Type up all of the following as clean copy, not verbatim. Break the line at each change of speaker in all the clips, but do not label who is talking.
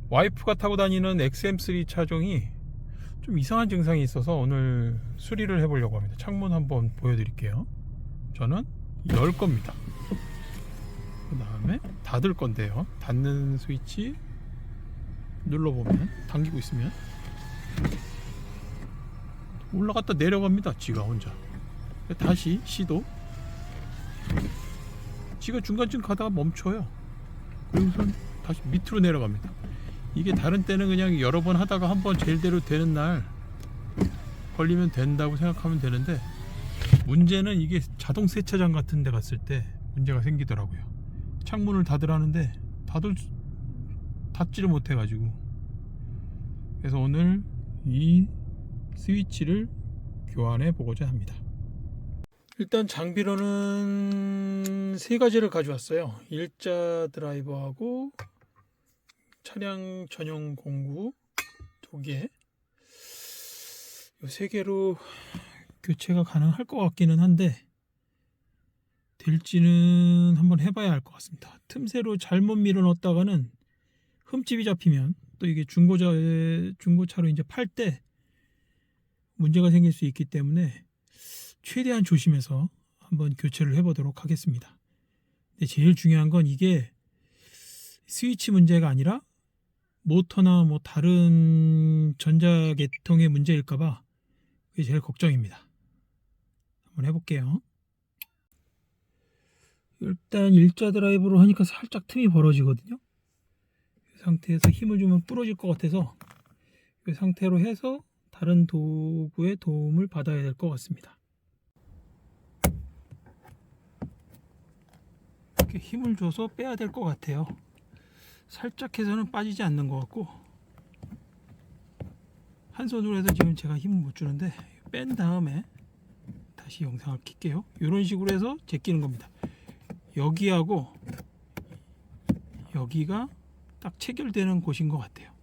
와이프가 타고 다니는 XM3 차종이 좀 이상한 증상이 있어서 오늘 수리를 해보려고 합니다. 창문 한번 보여드릴게요. 저는 열 겁니다. 그 다음에 닫을 건데요, 닫는 스위치 눌러보면, 당기고 있으면 올라갔다 내려갑니다. 지가 혼자. 다시 시도. 지가 중간쯤 가다가 멈춰요. 그리고선 다시 밑으로 내려갑니다. 이게 다른 때는 그냥 여러 번 하다가 한번 제일대로 되는 날 걸리면 된다고 생각하면 되는데, 문제는 이게 자동 세차장 같은 데 갔을 때 문제가 생기더라고요. 창문을 닫으라는데 닫지를 못해 가지고, 그래서 오늘 이 스위치를 교환해 보고자 합니다. 일단 장비로는 세 가지를 가져왔어요. 일자 드라이버하고 차량 전용 공구 2개, 이 세 개로 교체가 가능할 것 같기는 한데, 될지는 한번 해봐야 할 것 같습니다. 틈새로 잘못 밀어 넣었다가는 흠집이 잡히면 또 이게 중고차로 이제 팔 때 문제가 생길 수 있기 때문에 최대한 조심해서 한번 교체를 해보도록 하겠습니다. 근데 제일 중요한 건 이게 스위치 문제가 아니라 모터나 뭐 다른 전자계통의 문제일까봐 그게 제일 걱정입니다. 한번 해볼게요. 일단 일자 드라이브로 하니까 살짝 틈이 벌어지거든요. 이 상태에서 힘을 주면 부러질 것 같아서 이 상태로 해서 다른 도구의 도움을 받아야 될 것 같습니다. 이렇게 힘을 줘서 빼야 될 것 같아요. 살짝 해서는 빠지지 않는 것 같고, 한 손으로 해서 지금 제가 힘을 못 주는데 뺀 다음에 다시 영상을 킬게요. 이런 식으로 해서 제끼는 겁니다. 여기하고 여기가 딱 체결되는 곳인 것 같아요.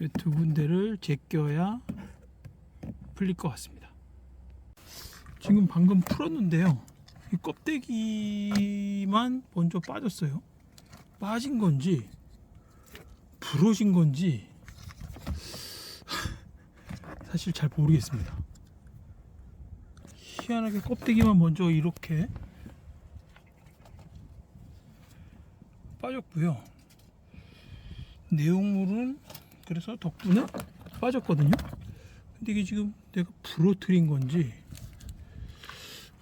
이 두 군데를 제껴야 풀릴 것 같습니다. 지금 방금 풀었는데요, 이 껍데기만 먼저 빠졌어요. 빠진 건지 부러진 건지 사실 잘 모르겠습니다. 희한하게 껍데기만 먼저 이렇게 빠졌고요. 내용물은 그래서 덕분에 빠졌거든요. 근데 이게 지금 내가 부러뜨린 건지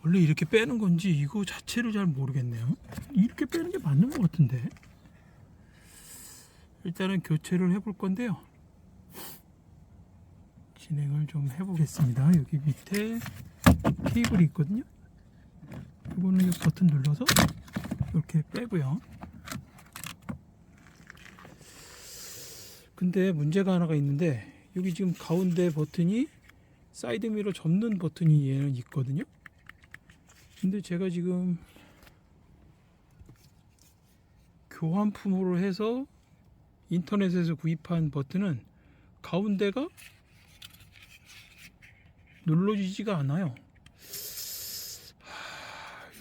원래 이렇게 빼는 건지 이거 자체를 잘 모르겠네요. 이렇게 빼는 게 맞는 것 같은데, 일단은 교체를 해볼 건데요, 진행을 좀 해보겠습니다. 여기 밑에 케이블이 있거든요. 이거는 이 버튼 눌러서 이렇게 빼고요. 근데 문제가 하나가 있는데, 여기 지금 가운데 버튼이 사이드미러 접는 버튼이 얘는 있거든요. 근데 제가 지금 교환품으로 해서 인터넷에서 구입한 버튼은 가운데가 눌러지지가 않아요.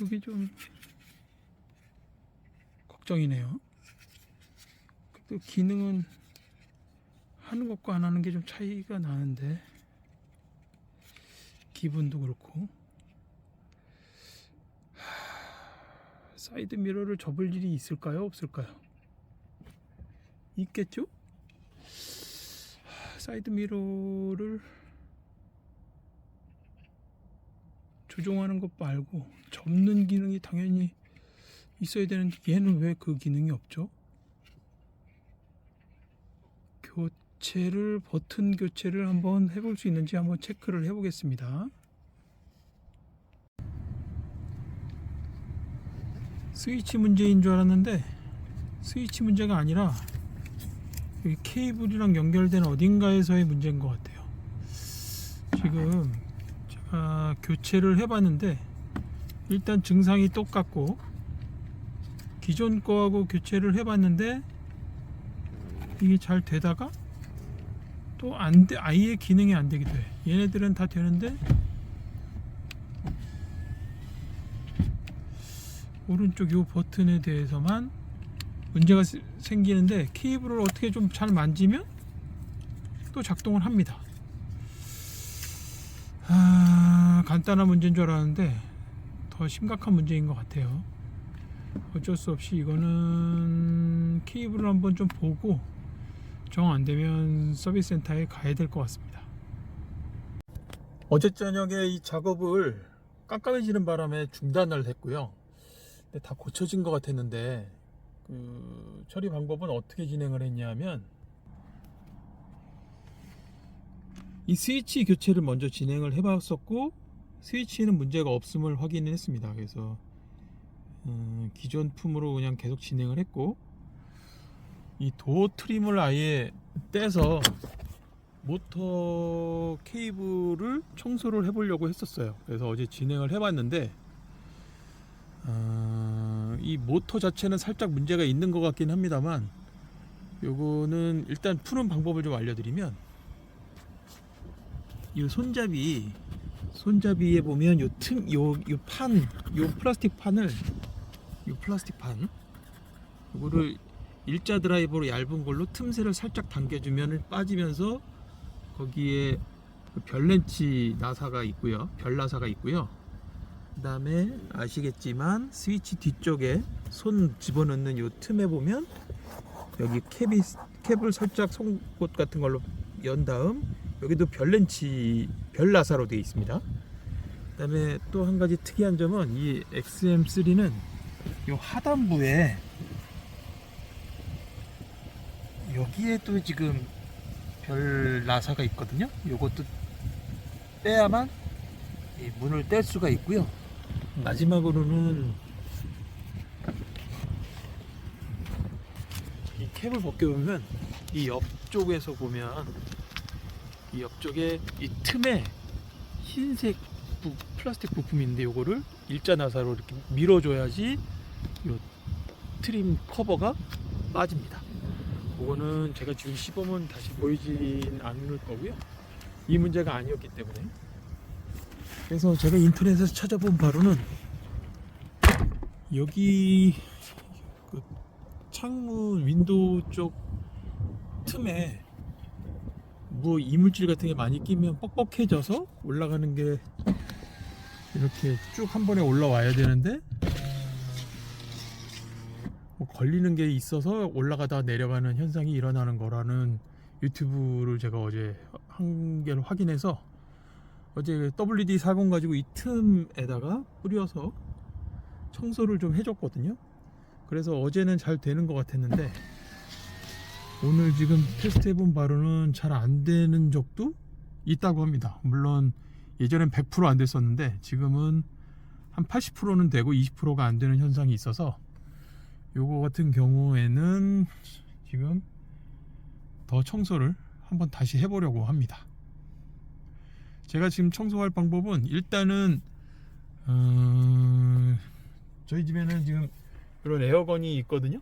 여기 좀 걱정이네요. 또 기능은 하는 것과 안 하는 게 좀 차이가 나는데, 기분도 그렇고. 사이드 미러를 접을 일이 있을까요? 없을까요? 있겠죠? 사이드 미러를 조종하는 것 말고 접는 기능이 당연히 있어야 되는데, 얘는 왜 그 기능이 없죠? 버튼 교체를 한번 해볼 수 있는지 한번 체크를 해보겠습니다. 스위치 문제인 줄 알았는데 스위치 문제가 아니라 여기 케이블이랑 연결된 어딘가에서의 문제인 것 같아요. 지금 제가 교체를 해봤는데 일단 증상이 똑같고, 기존 거하고 교체를 해봤는데 이게 잘 되다가 또 안 돼, 아예 기능이 안 되기도 해. 얘네들은 다 되는데 오른쪽 요 버튼에 대해서만 문제가 생기는데 케이블을 어떻게 좀 잘 만지면 또 작동을 합니다. 간단한 문제인 줄 알았는데 더 심각한 문제인 것 같아요. 어쩔 수 없이 이거는 케이블을 한번 좀 보고 정 안되면 서비스 센터에 가야 될 것 같습니다. 어제 저녁에 이 작업을 깜깜해지는 바람에 중단을 했고요. 근데 다 고쳐진 것 같았는데 그 처리 방법은 어떻게 진행을 했냐면 이 스위치 교체를 먼저 진행을 해봤었고 스위치에는 문제가 없음을 확인했습니다. 그래서 기존 품으로 그냥 계속 진행을 했고 이 도어 트림을 아예 떼서 모터 케이블을 청소를 해보려고 했었어요. 그래서 어제 진행을 해봤는데 이 모터 자체는 살짝 문제가 있는 것 같긴 합니다만 요거는 일단 푸는 방법을 좀 알려드리면 이 손잡이에 보면 요 플라스틱 판을 요거를 일자 드라이버로 얇은 걸로 틈새를 살짝 당겨주면 빠지면서 거기에 별렌치 나사가 있고요. 별 나사가 있고요. 그 다음에 아시겠지만 스위치 뒤쪽에 손 집어넣는 요 틈에 보면 여기 캡을 살짝 송곳 같은 걸로 연 다음 여기도 별렌치 별 나사로 되어 있습니다. 그 다음에 또 한 가지 특이한 점은 이 XM3는 요 하단부에 여기에 또 지금 별 나사가 있거든요. 요것도 빼야만 이 문을 뗄 수가 있고요. 마지막으로는 이 캡을 벗겨보면 이 옆쪽에서 보면 이 옆쪽에 이 틈에 흰색 플라스틱 부품이 있는데 요거를 일자 나사로 이렇게 밀어줘야지 요 트림 커버가 빠집니다. 그거는 제가 지금 시범은 다시 보이진 않을 거고요. 이 문제가 아니었기 때문에. 그래서 제가 인터넷에서 찾아본 바로는 여기 그 창문 윈도우 쪽 틈에 뭐 이물질 같은 게 많이 끼면 뻑뻑해져서 올라가는 게 이렇게 쭉 한 번에 올라와야 되는데 뭐 걸리는 게 있어서 올라가다 내려가는 현상이 일어나는 거라는 유튜브를 제가 어제 한 개를 확인해서 어제 WD-40 가지고 이 틈에다가 뿌려서 청소를 좀 해줬거든요. 그래서 어제는 잘 되는 것 같았는데 오늘 지금 테스트 해본 바로는 잘 안 되는 적도 있다고 합니다. 물론 예전엔 100% 안 됐었는데 지금은 한 80%는 되고 20%가 안 되는 현상이 있어서 요거 같은 경우에는 지금 더 청소를 한번 다시 해보려고 합니다. 제가 지금 청소할 방법은 일단은 저희 집에는 지금 이런 에어건이 있거든요.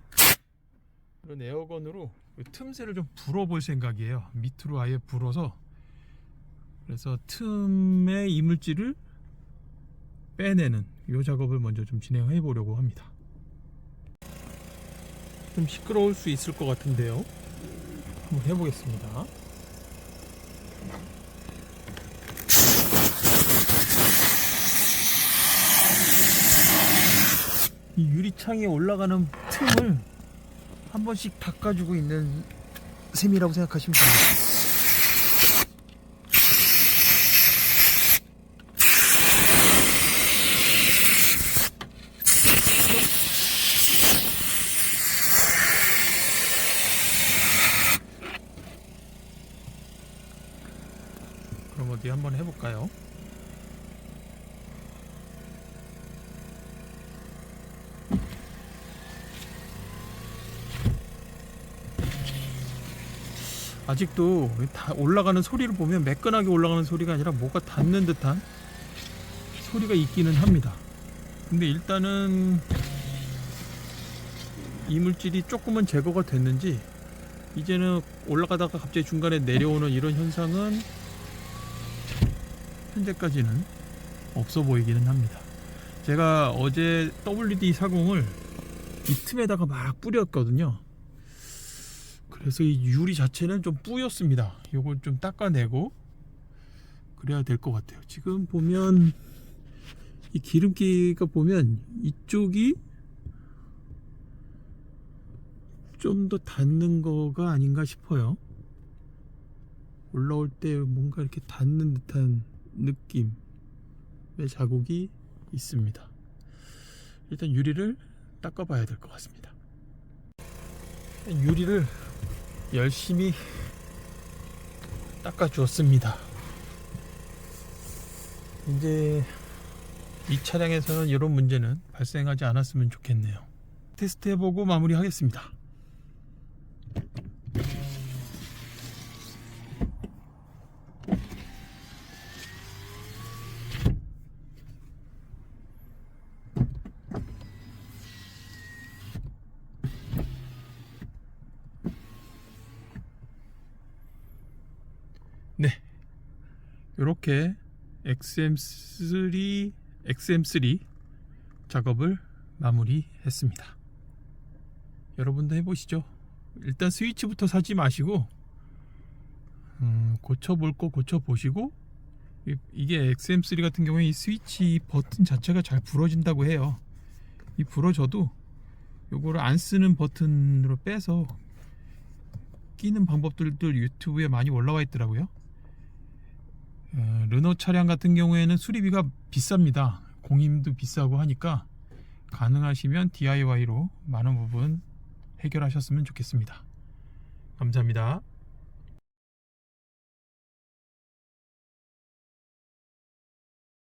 이런 에어건으로 틈새를 좀 불어볼 생각이에요. 밑으로 아예 불어서 그래서 틈의 이물질을 빼내는 이 작업을 먼저 좀 진행해 보려고 합니다. 좀 시끄러울 수 있을 것 같은데요. 한번 해보겠습니다. 이 유리창에 올라가는 틈을 한 번씩 닦아주고 있는 셈이라고 생각하시면 됩니다. 그럼 어디 한번 해볼까요? 아직도 다 올라가는 소리를 보면 매끈하게 올라가는 소리가 아니라 뭐가 닿는 듯한 소리가 있기는 합니다. 근데 일단은 이물질이 조금은 제거가 됐는지 이제는 올라가다가 갑자기 중간에 내려오는 이런 현상은 현재까지는 없어 보이기는 합니다. 제가 어제 WD-40을 이 틈에다가 막 뿌렸거든요. 그래서 이 유리 자체는 좀 뿌였습니다. 요걸 좀 닦아내고 그래야 될 것 같아요. 지금 보면 이 기름기가 보면 이쪽이 좀 더 닿는 거가 아닌가 싶어요. 올라올 때 뭔가 이렇게 닿는 듯한 느낌의 자국이 있습니다. 일단 유리를 닦아 봐야 될 것 같습니다. 유리를 열심히 닦아 주었습니다. 이제 이 차량에서는 이런 문제는 발생하지 않았으면 좋겠네요. 테스트 해보고 마무리 하겠습니다. 네, 이렇게 XM3 작업을 마무리했습니다. 여러분도 해보시죠. 일단 스위치부터 사지 마시고 고쳐볼 거 고쳐보시고, 이게 XM3 같은 경우에 이 스위치 버튼 자체가 잘 부러진다고 해요. 이 부러져도 요거를 안 쓰는 버튼으로 빼서 끼는 방법들도 유튜브에 많이 올라와 있더라고요. 르노 차량 같은 경우에는 수리비가 비쌉니다. 공임도 비싸고 하니까 가능하시면 DIY로 많은 부분 해결하셨으면 좋겠습니다. 감사합니다.